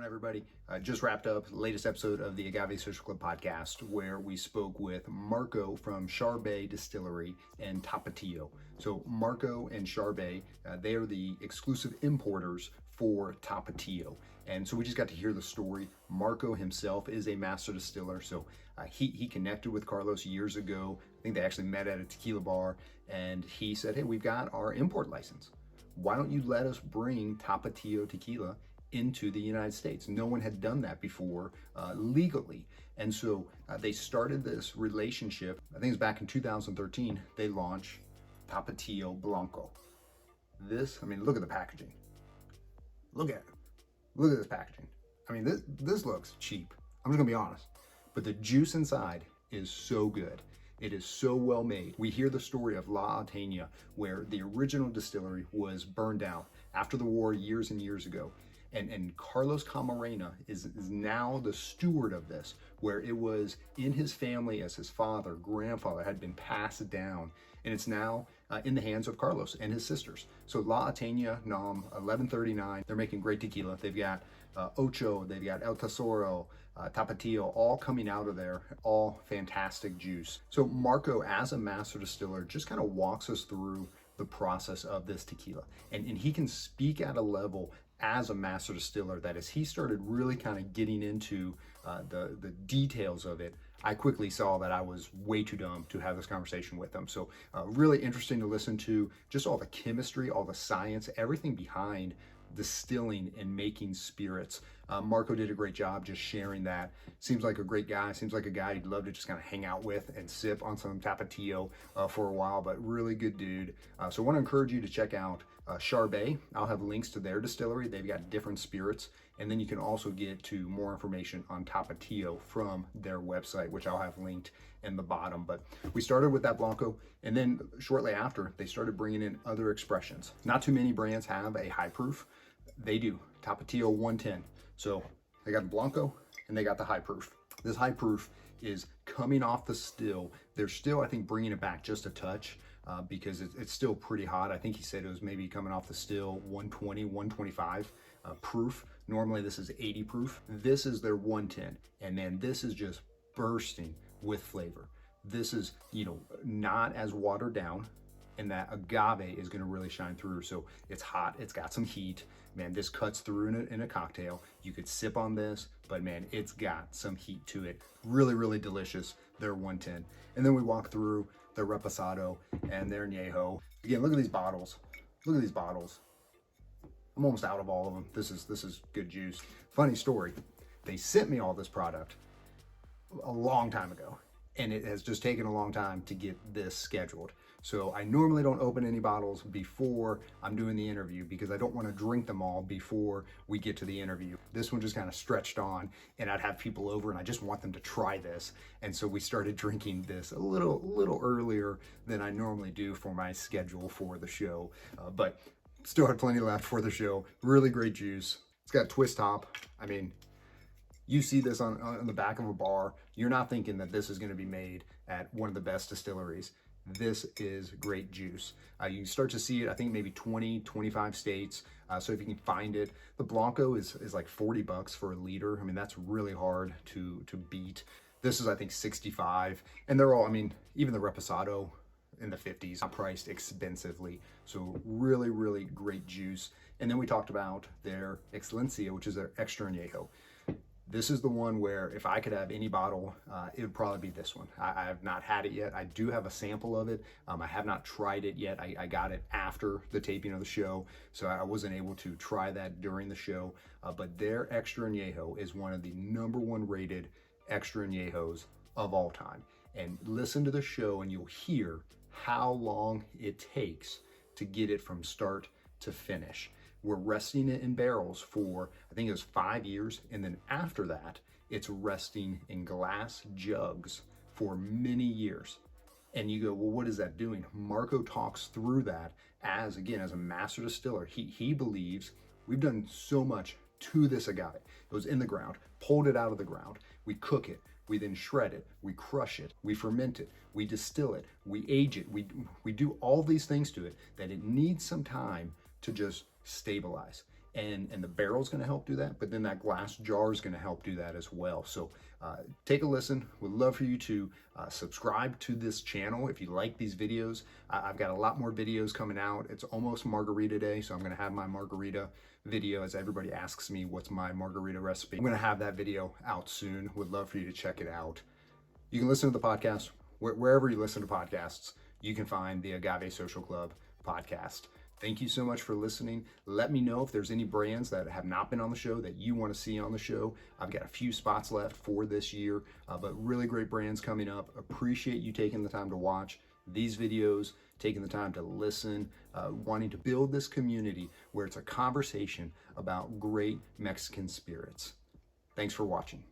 on, everybody? Just wrapped up the latest episode of the Agave Social Club podcast, where we spoke with Marco from Charbet Distillery and Tapatio. So Marco and Charbet, they are the exclusive importers for Tapatio. And so we just got to hear the story. Marco himself is a master distiller. So he connected with Carlos years ago. I think they actually met at a tequila bar, and he said, hey, we've got our import license. Why don't you let us bring Tapatio Tequila into the United States? No one had done that before legally. And so they started this relationship. I think it was back in 2013, they launched Tapatio Blanco. This, I mean, look at the packaging. Look at it. Look at this packaging. I mean, this looks cheap. I'm just gonna be honest. But the juice inside is so good. It is so well made. We hear the story of La Atena, where the original distillery was burned out after the war years and years ago. And Carlos Camarena is now the steward of this, where it was in his family as his father, grandfather had been passed down, and it's now in the hands of Carlos and his sisters. So La Atena Nom 1139, they're making great tequila. They've got Ocho, they've got El Tesoro, Tapatio, all coming out of there, all fantastic juice. So Marco, as a master distiller, just kind of walks us through the process of this tequila. And he can speak at a level as a master distiller that as he started really kind of getting into the details of it, I quickly saw that I was way too dumb to have this conversation with him. So really interesting to listen to, just all the chemistry, all the science, everything behind distilling and making spirits. Marco did a great job just sharing that. Seems like a great guy. Seems like a guy you'd love to just kind of hang out with and sip on some Tapatio for a while, but really good dude. So I want to encourage you to check out Charbet. I'll have links to their distillery. They've got different spirits. And then you can also get to more information on Tapatio from their website, which I'll have linked in the bottom. But we started with that Blanco, and then shortly after, they started bringing in other expressions. Not too many brands have a high proof. They do. Tapatio 110. So they got the Blanco and they got the high proof. This high proof is coming off the still. They're still, I think, bringing it back just a touch because it's still pretty hot. I think he said it was maybe coming off the still 120, 125 proof. Normally this is 80 proof. This is their 110. And man, this is just bursting with flavor. This is, not as watered down, and that agave is gonna really shine through. So it's hot, it's got some heat. Man, this cuts through in a cocktail. You could sip on this, but man, it's got some heat to it. Really, really delicious, their 110. And then we walk through their Reposado and their Añejo. Again, look at these bottles. Look at these bottles. I'm almost out of all of them. This is good juice. Funny story, they sent me all this product a long time ago, and it has just taken a long time to get this scheduled. So I normally don't open any bottles before I'm doing the interview because I don't want to drink them all before we get to the interview. This one just kind of stretched on, and I'd have people over and I just want them to try this. And so we started drinking this a little earlier than I normally do for my schedule for the show. But still had plenty left for the show. Really great juice. It's got twist top. I mean, you see this on the back of a bar, you're not thinking that this is going to be made at one of the best distilleries. This is great juice. You can start to see it, I think maybe 20, 25 states. So if you can find it, the Blanco is like $40 for a liter. I mean, that's really hard to beat. This is, I think, 65. And they're all, I mean, even the Reposado in the 50s, not priced expensively. So really, really great juice. And then we talked about their Excelencia, which is their extra añejo. This is the one where if I could have any bottle, it would probably be this one. I have not had it yet. I do have a sample of it. I have not tried it yet. I got it after the taping of the show, so I wasn't able to try that during the show. But their extra añejo is one of the #1 rated extra añejos of all time. And listen to the show and you'll hear how long it takes to get it from start to finish. We're resting it in barrels for, I think it was 5 years. And then after that, it's resting in glass jugs for many years. And you go, well, what is that doing? Marco talks through that as, again, as a master distiller. He believes we've done so much to this agave. It was in the ground, pulled it out of the ground. We cook it. We then shred it. We crush it. We ferment it. We distill it. We age it. We do all these things to it that it needs some time to just stabilize. and the barrel's going to help do that, but then that glass jar is going to help do that as well. So take a listen. Would love for you to subscribe to this channel if you like these videos. I've got a lot more videos coming out. It's almost margarita day, so I'm going to have my margarita video as everybody asks me what's my margarita recipe. I'm going to have that video out soon. Would love for you to check it out. You can listen to the podcast wherever you listen to podcasts. You can find the Agave Social Club podcast. Thank you so much for listening. Let me know if there's any brands that have not been on the show that you want to see on the show. I've got a few spots left for this year, but really great brands coming up. Appreciate you taking the time to watch these videos, taking the time to listen, wanting to build this community where it's a conversation about great Mexican spirits. Thanks for watching.